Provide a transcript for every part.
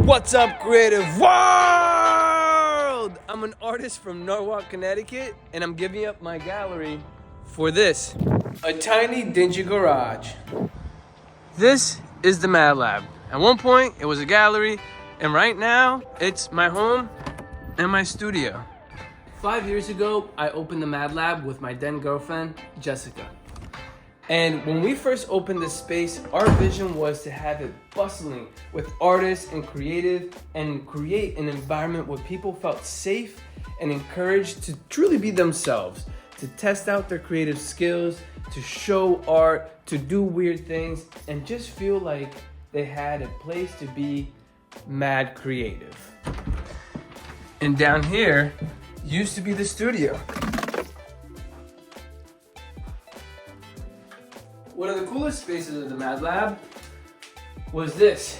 What's up, creative world? I'm an artist from Norwalk, Connecticut, and I'm giving up my gallery for this. A tiny, dingy garage. This is the Mad Lab. At one point, it was a gallery, and right now, it's my home and my studio. 5 years ago, I opened the Mad Lab with my then girlfriend, Jessica. And when we first opened this space, our vision was to have it bustling with artists and creative and create an environment where people felt safe and encouraged to truly be themselves, to test out their creative skills, to show art, to do weird things, and just feel like they had a place to be mad creative. And down here used to be the studio. One of the coolest spaces of the Mad Lab was this,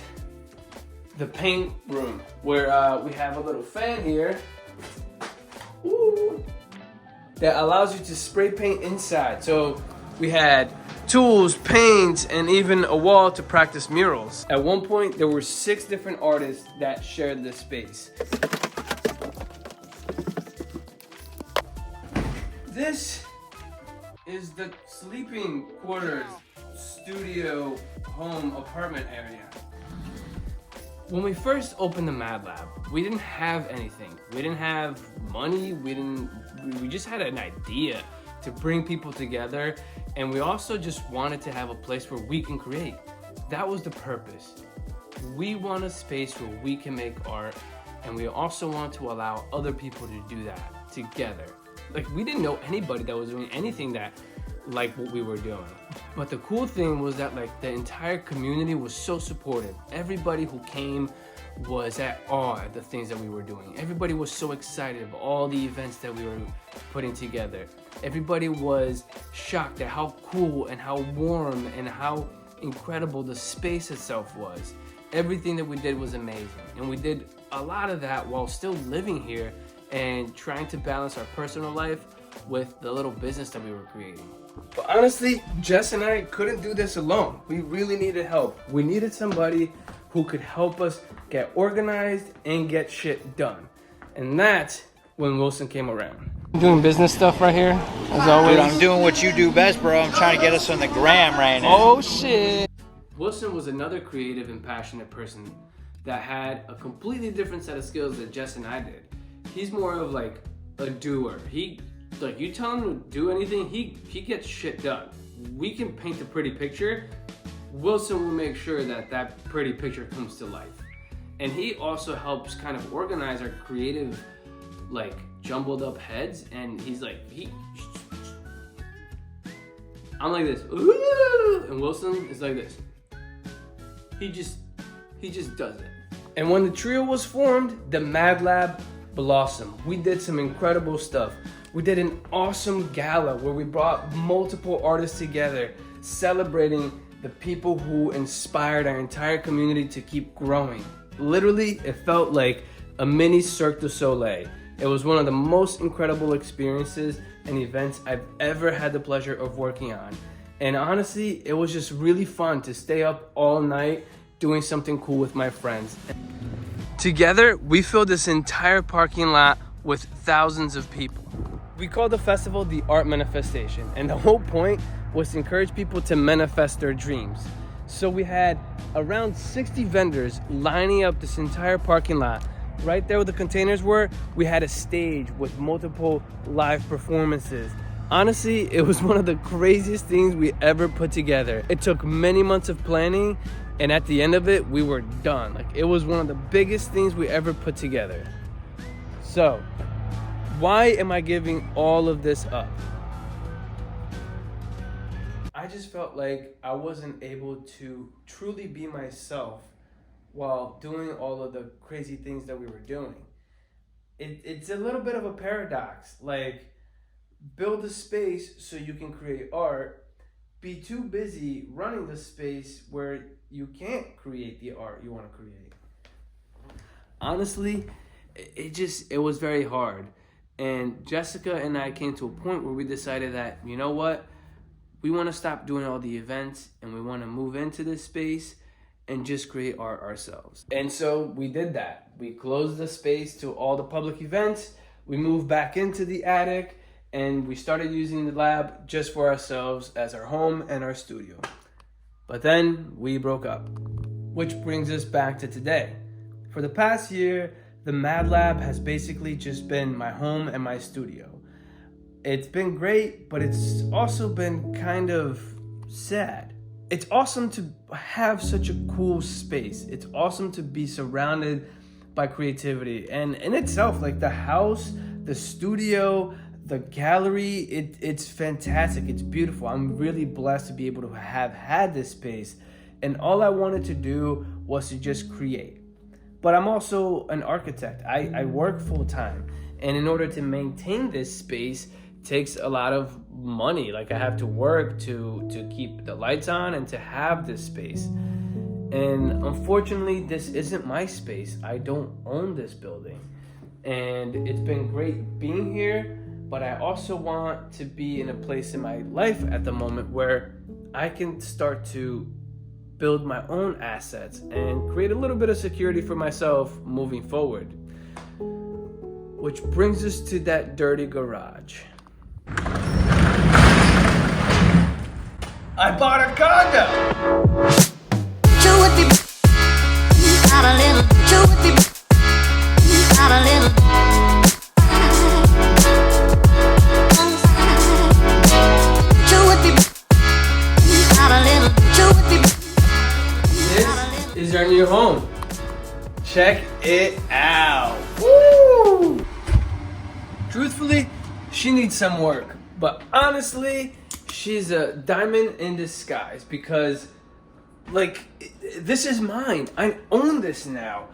the paint room, where we have a little fan here that allows you to spray paint inside. So we had tools, paints, and even a wall to practice murals. At one point, there were 6 different artists that shared this space. This is the sleeping quarters, studio, home, apartment area. When we first opened the Mad Lab, we didn't have anything. We didn't have money, we just had an idea to bring people together, and we also just wanted to have a place where we can create. That was the purpose. We want a space where we can make art, and we also want to allow other people to do that together. Like, we didn't know anybody that was doing anything that like what we were doing. But the cool thing was that like the entire community was so supportive. Everybody who came was at awe at the things that we were doing. Everybody was so excited of all the events that we were putting together. Everybody was shocked at how cool and how warm and how incredible the space itself was. Everything that we did was amazing. And we did a lot of that while still living here and trying to balance our personal life with the little business that we were creating. But honestly, Jess and I couldn't do this alone. We really needed help. We needed somebody who could help us get organized and get shit done. And that's when Wilson came around. Doing business stuff right here, as always. Dude, I'm doing what you do best, bro. I'm trying to get us on the gram right now. Oh shit. Wilson was another creative and passionate person that had a completely different set of skills that Jess and I did. He's more of like a doer. Like, you tell him to do anything, he gets shit done. We can paint a pretty picture. Wilson will make sure that that pretty picture comes to life. And he also helps kind of organize our creative, like, jumbled up heads. And he's like, I'm like this, and Wilson is like this. He just does it. And when the trio was formed, the Mad Lab blossomed. We did some incredible stuff. We did an awesome gala where we brought multiple artists together, celebrating the people who inspired our entire community to keep growing. Literally, it felt like a mini Cirque du Soleil. It was one of the most incredible experiences and events I've ever had the pleasure of working on. And honestly, it was just really fun to stay up all night doing something cool with my friends. Together, we filled this entire parking lot with thousands of people. We called the festival the Art Manifestation, and the whole point was to encourage people to manifest their dreams. So we had around 60 vendors lining up this entire parking lot. Right there where the containers were, we had a stage with multiple live performances. Honestly, it was one of the craziest things we ever put together. It took many months of planning, and at the end of it, we were done. Like, it was one of the biggest things we ever put together. So, why am I giving all of this up? I just felt like I wasn't able to truly be myself while doing all of the crazy things that we were doing. It's a little bit of a paradox. Like, build a space so you can create art, be too busy running the space where you can't create the art you want to create. Honestly, it was very hard. And Jessica and I came to a point where we decided that, you know what? We want to stop doing all the events and we want to move into this space and just create art ourselves. And so we did that. We closed the space to all the public events. We moved back into the attic and we started using the lab just for ourselves as our home and our studio. But then we broke up, which brings us back to today. For the past year, the Mad Lab has basically just been my home and my studio. It's been great, but it's also been kind of sad. It's awesome to have such a cool space. It's awesome to be surrounded by creativity. And in itself, like the house, the studio, the gallery, it's fantastic. It's beautiful. I'm really blessed to be able to have had this space. And all I wanted to do was to just create. But I'm also an architect. I work full time. And in order to maintain this space, takes a lot of money. Like I have to work to keep the lights on and to have this space. And unfortunately, this isn't my space. I don't own this building. And it's been great being here, but I also want to be in a place in my life at the moment where I can start to build my own assets and create a little bit of security for myself moving forward. Which brings us to that dirty garage. I bought a condo! This is our new home. Check it out. Woo! Truthfully, she needs some work, but honestly, she's a diamond in disguise because, like, this is mine. I own this now.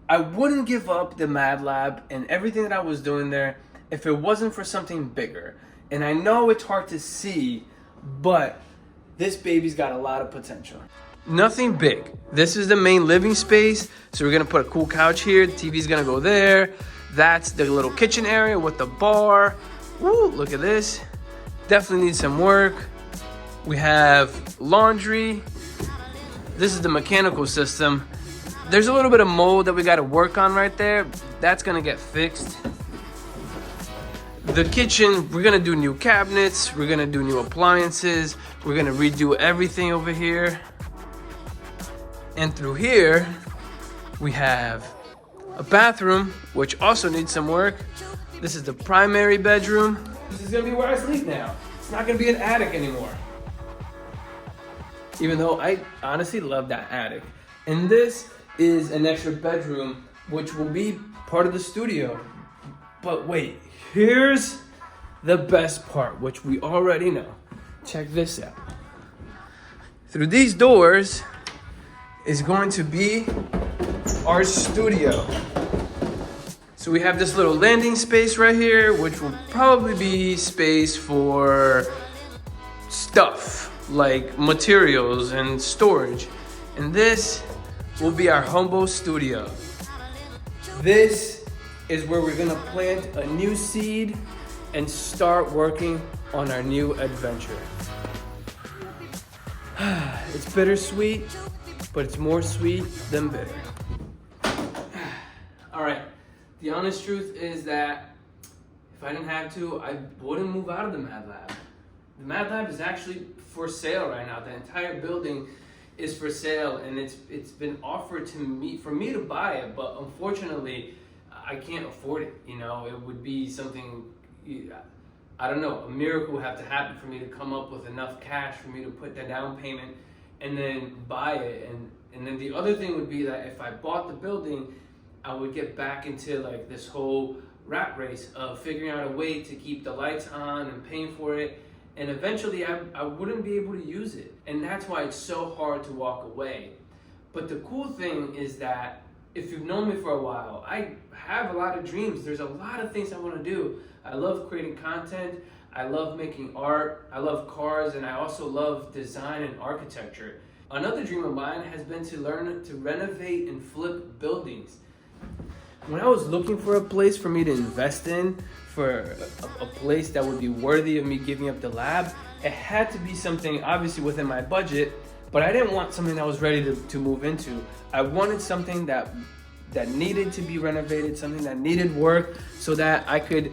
I wouldn't give up the Mad Lab and everything that I was doing there if it wasn't for something bigger. And I know it's hard to see, but this baby's got a lot of potential. Nothing big. This is the main living space. So we're gonna put a cool couch here. The TV's gonna go there. That's the little kitchen area with the bar. Woo, look at this. Definitely needs some work. We have laundry. This is the mechanical system. There's a little bit of mold that we gotta work on right there. That's gonna get fixed. The kitchen, we're gonna do new cabinets. We're gonna do new appliances. We're gonna redo everything over here. And through here, we have a bathroom, which also needs some work. This is the primary bedroom. This is gonna be where I sleep now. It's not gonna be an attic anymore. Even though I honestly love that attic. And this is an extra bedroom, which will be part of the studio. But wait, here's the best part, which we already know. Check this out. Through these doors is going to be our studio. So we have this little landing space right here, which will probably be space for stuff like materials and storage. And this will be our humble studio. This is where we're gonna plant a new seed and start working on our new adventure. It's bittersweet, but it's more sweet than bitter. All right, the honest truth is that if I didn't have to, I wouldn't move out of the Mad Lab. The Mad Lab is actually for sale right now. The entire building is for sale, and it's been offered to me for me to buy it, but unfortunately, I can't afford it. You know, it would be something, I don't know, a miracle would have to happen for me to come up with enough cash for me to put the down payment and then buy it. And then the other thing would be that if I bought the building, I would get back into like this whole rat race of figuring out a way to keep the lights on and paying for it. And eventually I wouldn't be able to use it. And that's why it's so hard to walk away. But the cool thing is that if you've known me for a while, I have a lot of dreams. There's a lot of things I want to do. I love creating content. I love making art. I love cars, and I also love design and architecture. Another dream of mine has been to learn to renovate and flip buildings. When I was looking for a place for me to invest in, for a place that would be worthy of me giving up the lab, it had to be something obviously within my budget, but I didn't want something that was ready to move into. I wanted something that needed to be renovated, something that needed work, so that I could,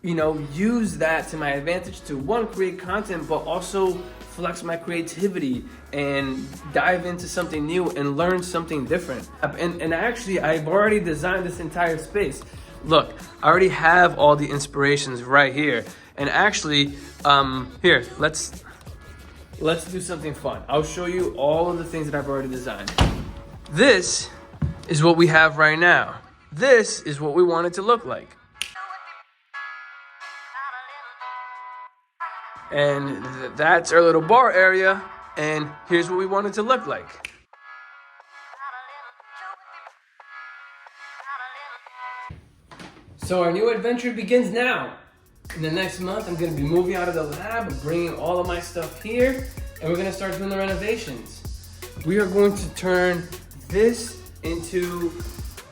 you know, use that to my advantage to, one, create content, but also flex my creativity and dive into something new and learn something different. And actually, I've already designed this entire space. Look, I already have all the inspirations right here. And actually, here, let's do something fun. I'll show you all of the things that I've already designed. This is what we have right now. This is what we want it to look like. And that's our little bar area, and here's what we want it to look like. So our new adventure begins now. In the next month, I'm gonna be moving out of the lab, bringing all of my stuff here, and we're gonna start doing the renovations. We are going to turn this into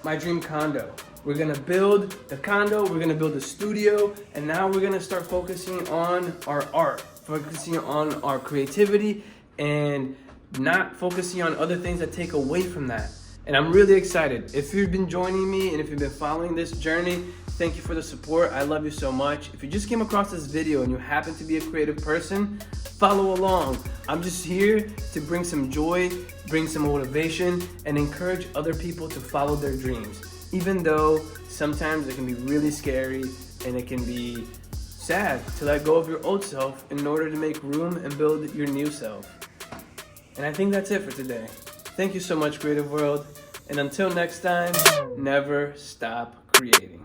my dream condo. We're gonna build the condo, we're gonna build the studio, and now we're gonna start focusing on our art, focusing on our creativity, and not focusing on other things that take away from that. And I'm really excited. If you've been joining me and if you've been following this journey, thank you for the support. I love you so much. If you just came across this video and you happen to be a creative person, follow along. I'm just here to bring some joy, bring some motivation, and encourage other people to follow their dreams. Even though sometimes it can be really scary and it can be sad to let go of your old self in order to make room and build your new self. And I think that's it for today. Thank you so much, Creative World. And until next time, never stop creating.